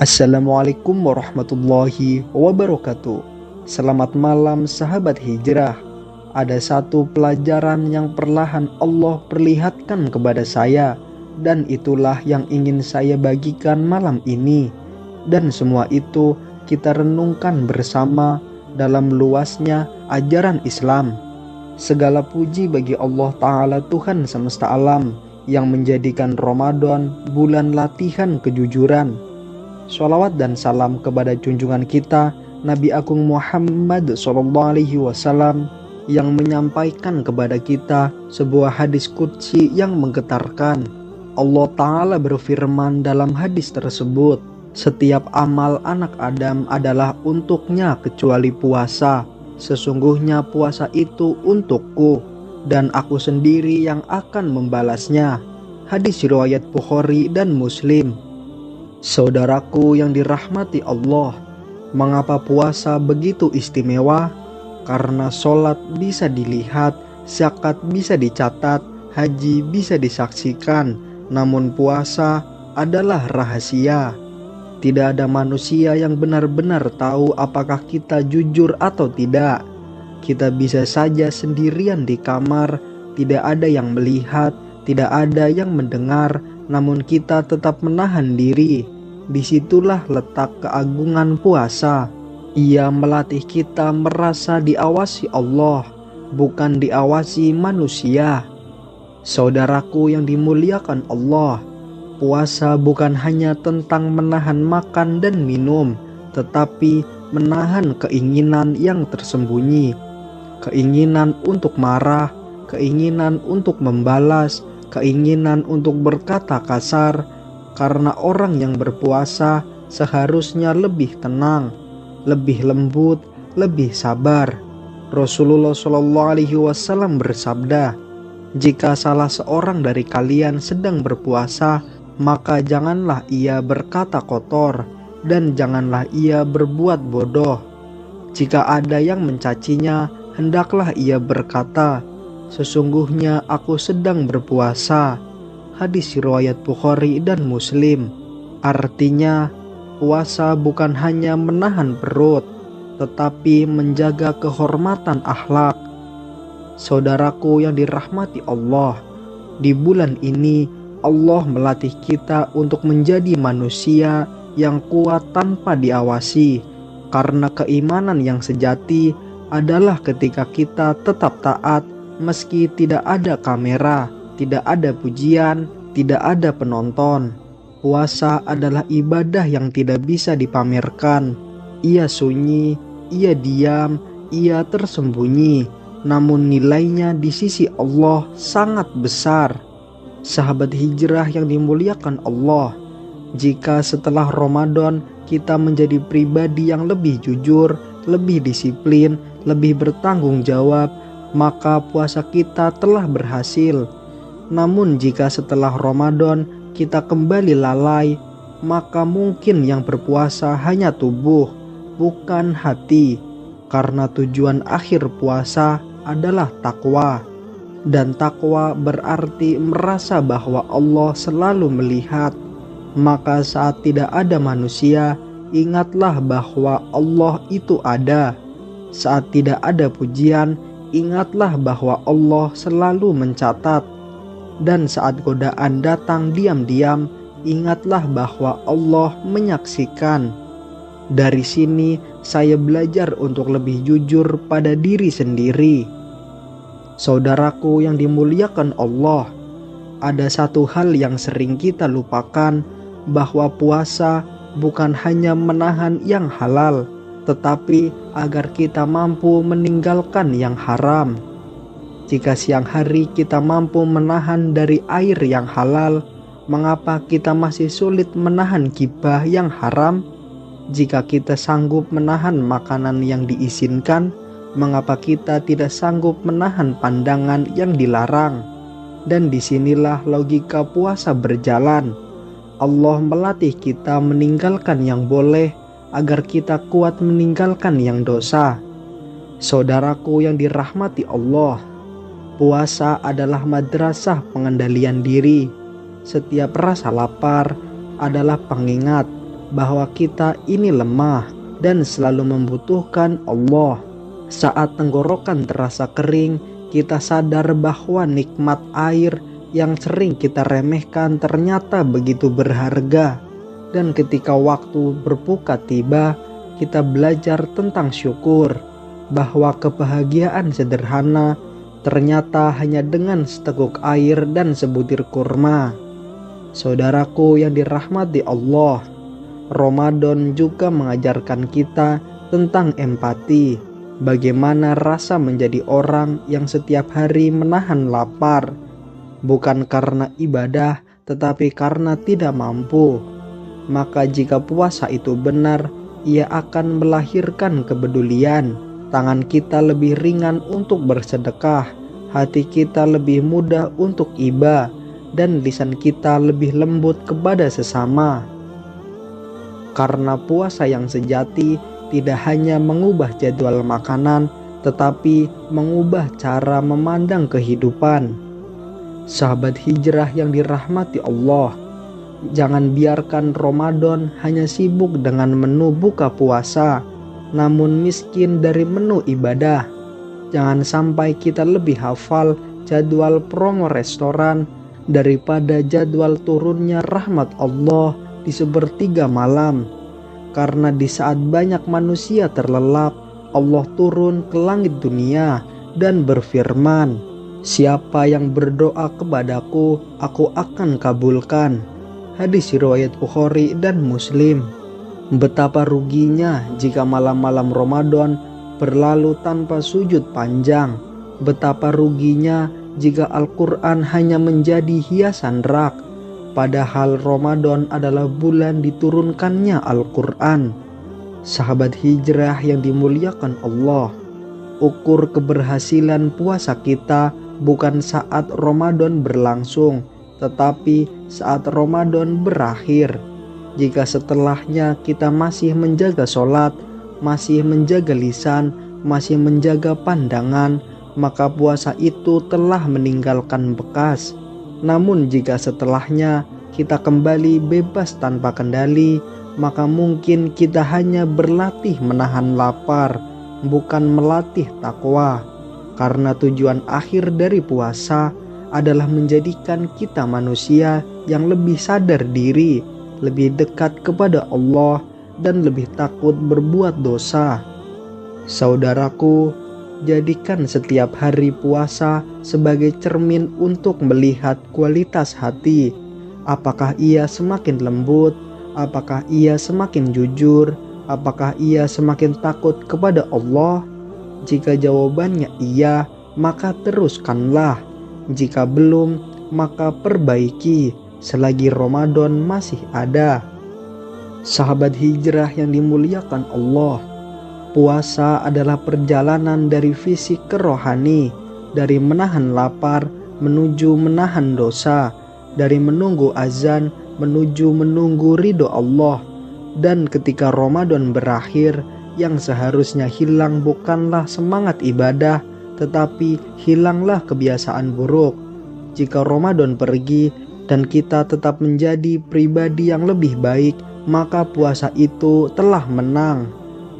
Assalamualaikum warahmatullahi wabarakatuh. Selamat malam sahabat hijrah. Ada satu pelajaran yang perlahan Allah perlihatkan kepada saya, dan itulah yang ingin saya bagikan malam ini. Dan semua itu kita renungkan bersama dalam luasnya ajaran Islam. Segala puji bagi Allah Ta'ala, Tuhan semesta alam, yang menjadikan Ramadan bulan latihan kejujuran. Sholawat dan salam kepada junjungan kita Nabi Agung Muhammad SAW, yang menyampaikan kepada kita sebuah hadis qudsi yang menggetarkan. Allah Ta'ala berfirman dalam hadis tersebut, "Setiap amal anak Adam adalah untuknya kecuali puasa. Sesungguhnya puasa itu untukku, dan aku sendiri yang akan membalasnya." Hadis riwayat Bukhari dan Muslim. Saudaraku yang dirahmati Allah, mengapa puasa begitu istimewa? Karena sholat bisa dilihat, zakat bisa dicatat, haji bisa disaksikan, namun puasa adalah rahasia. Tidak ada manusia yang benar-benar tahu apakah kita jujur atau tidak. Kita bisa saja sendirian di kamar, tidak ada yang melihat, tidak ada yang mendengar, namun kita tetap menahan diri. Disitulah letak keagungan puasa. Ia melatih kita merasa diawasi Allah, bukan diawasi manusia. Saudaraku yang dimuliakan Allah, puasa bukan hanya tentang menahan makan dan minum, tetapi menahan keinginan yang tersembunyi. Keinginan untuk marah, keinginan untuk membalas, keinginan untuk berkata kasar. Karena orang yang berpuasa seharusnya lebih tenang, lebih lembut, lebih sabar. Rasulullah SAW bersabda, "Jika salah seorang dari kalian sedang berpuasa, maka janganlah ia berkata kotor, dan janganlah ia berbuat bodoh. Jika ada yang mencacinya, hendaklah ia berkata, 'Sesungguhnya aku sedang berpuasa.'" Hadis riwayat Bukhari dan Muslim. Artinya, puasa bukan hanya menahan perut, tetapi menjaga kehormatan akhlak. Saudaraku yang dirahmati Allah, di bulan ini Allah melatih kita untuk menjadi manusia yang kuat tanpa diawasi. Karena keimanan yang sejati adalah ketika kita tetap taat meski tidak ada kamera, tidak ada pujian, tidak ada penonton. Puasa adalah ibadah yang tidak bisa dipamerkan. Ia sunyi, ia diam, ia tersembunyi, namun nilainya di sisi Allah sangat besar. Sahabat hijrah yang dimuliakan Allah, jika setelah Ramadan kita menjadi pribadi yang lebih jujur, lebih disiplin, lebih bertanggung jawab, maka puasa kita telah berhasil. Namun jika setelah Ramadan kita kembali lalai, maka mungkin yang berpuasa hanya tubuh, bukan hati. Karena tujuan akhir puasa adalah takwa. Dan takwa berarti merasa bahwa Allah selalu melihat. Maka saat tidak ada manusia, ingatlah bahwa Allah itu ada. Saat tidak ada pujian, ingatlah bahwa Allah selalu mencatat. Dan saat godaan datang diam-diam, ingatlah bahwa Allah menyaksikan. Dari sini saya belajar untuk lebih jujur pada diri sendiri. Saudaraku yang dimuliakan Allah, ada satu hal yang sering kita lupakan, bahwa puasa bukan hanya menahan yang halal, tetapi agar kita mampu meninggalkan yang haram. Jika siang hari kita mampu menahan dari air yang halal, mengapa kita masih sulit menahan gibah yang haram? Jika kita sanggup menahan makanan yang diizinkan, mengapa kita tidak sanggup menahan pandangan yang dilarang? Dan disinilah logika puasa berjalan. Allah melatih kita meninggalkan yang boleh, agar kita kuat meninggalkan yang dosa. Saudaraku yang dirahmati Allah, puasa adalah madrasah pengendalian diri. Setiap rasa lapar adalah pengingat. bahwa kita ini lemah dan selalu membutuhkan Allah. Saat tenggorokan terasa kering, kita sadar bahwa nikmat air yang sering kita remehkan ternyata begitu berharga. Dan ketika waktu berbuka tiba, kita belajar tentang syukur, bahwa kebahagiaan sederhana ternyata hanya dengan seteguk air dan sebutir kurma. Saudaraku yang dirahmati Allah, Ramadan juga mengajarkan kita tentang empati, bagaimana rasa menjadi orang yang setiap hari menahan lapar, bukan karena ibadah tetapi karena tidak mampu. Maka jika puasa itu benar, ia akan melahirkan kepedulian. Tangan kita lebih ringan untuk bersedekah, hati kita lebih mudah untuk iba, dan lisan kita lebih lembut kepada sesama. Karena puasa yang sejati tidak hanya mengubah jadwal makanan, tetapi mengubah cara memandang kehidupan. Sahabat hijrah yang dirahmati Allah, jangan biarkan Ramadan hanya sibuk dengan menu buka puasa, namun miskin dari menu ibadah. Jangan sampai kita lebih hafal jadwal promo restoran daripada jadwal turunnya rahmat Allah di sepertiga malam. Karena di saat banyak manusia terlelap, Allah turun ke langit dunia dan berfirman, "Siapa yang berdoa kepadaku, aku akan kabulkan." Hadis riwayat Bukhari dan Muslim. Betapa ruginya jika malam-malam Ramadan berlalu tanpa sujud panjang. Betapa ruginya jika Al-Quran hanya menjadi hiasan rak, padahal Ramadan adalah bulan diturunkannya Al-Quran. Sahabat hijrah yang dimuliakan Allah, ukur keberhasilan puasa kita bukan saat Ramadan berlangsung, tetapi saat Ramadan berakhir. Jika setelahnya kita masih menjaga sholat, masih menjaga lisan, masih menjaga pandangan, maka puasa itu telah meninggalkan bekas. Namun jika setelahnya kita kembali bebas tanpa kendali, maka mungkin kita hanya berlatih menahan lapar, bukan melatih takwa. Karena tujuan akhir dari puasa adalah menjadikan kita manusia yang lebih sadar diri, lebih dekat kepada Allah, dan lebih takut berbuat dosa. Saudaraku, jadikan setiap hari puasa sebagai cermin untuk melihat kualitas hati. Apakah ia semakin lembut? Apakah ia semakin jujur? Apakah ia semakin takut kepada Allah? Jika jawabannya iya, maka teruskanlah. Jika belum, maka perbaiki selagi Ramadan masih ada. Sahabat hijrah yang dimuliakan Allah, puasa adalah perjalanan dari fisik ke rohani, dari menahan lapar menuju menahan dosa, dari menunggu azan menuju menunggu ridho Allah. Dan ketika Ramadan berakhir, yang seharusnya hilang bukanlah semangat ibadah, tetapi hilanglah kebiasaan buruk. Jika Ramadan pergi dan kita tetap menjadi pribadi yang lebih baik, maka puasa itu telah menang.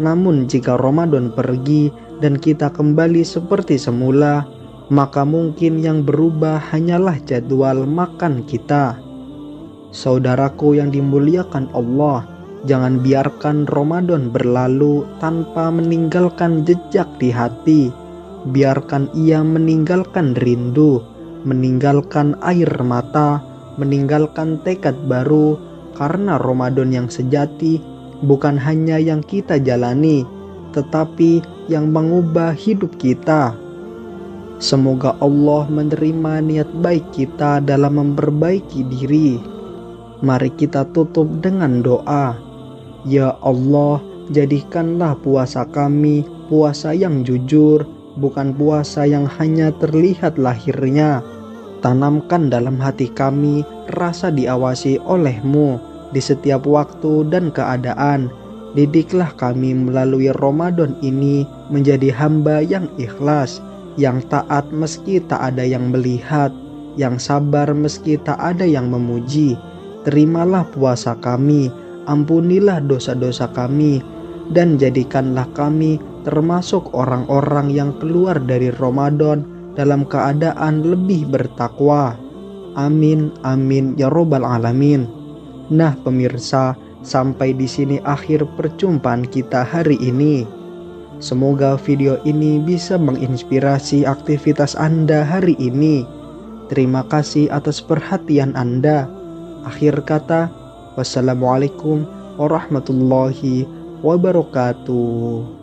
Namun jika Ramadan pergi dan kita kembali seperti semula, maka mungkin yang berubah hanyalah jadwal makan kita. Saudaraku yang dimuliakan Allah, jangan biarkan Ramadan berlalu tanpa meninggalkan jejak di hati. Biarkan ia meninggalkan rindu, meninggalkan air mata, meninggalkan tekad baru. Karena Ramadan yang sejati bukan hanya yang kita jalani, tetapi yang mengubah hidup kita. Semoga Allah menerima niat baik kita dalam memperbaiki diri. Mari kita tutup dengan doa. Ya Allah, jadikanlah puasa kami puasa yang jujur, bukan puasa yang hanya terlihat lahirnya. Tanamkan dalam hati kami rasa diawasi oleh-Mu di setiap waktu dan keadaan. Didiklah kami melalui Ramadan ini menjadi hamba yang ikhlas, yang taat meski tak ada yang melihat, yang sabar meski tak ada yang memuji. Terimalah puasa kami Ampunilah dosa-dosa kami, dan jadikanlah kami termasuk orang-orang yang keluar dari Ramadan dalam keadaan lebih bertakwa. Amin, amin, ya robbal alamin. Nah pemirsa, sampai di sini akhir perjumpaan kita hari ini. Semoga video ini bisa menginspirasi aktivitas Anda hari ini. Terima kasih atas perhatian Anda. Akhir kata, wassalamualaikum warahmatullahi wabarakatuh.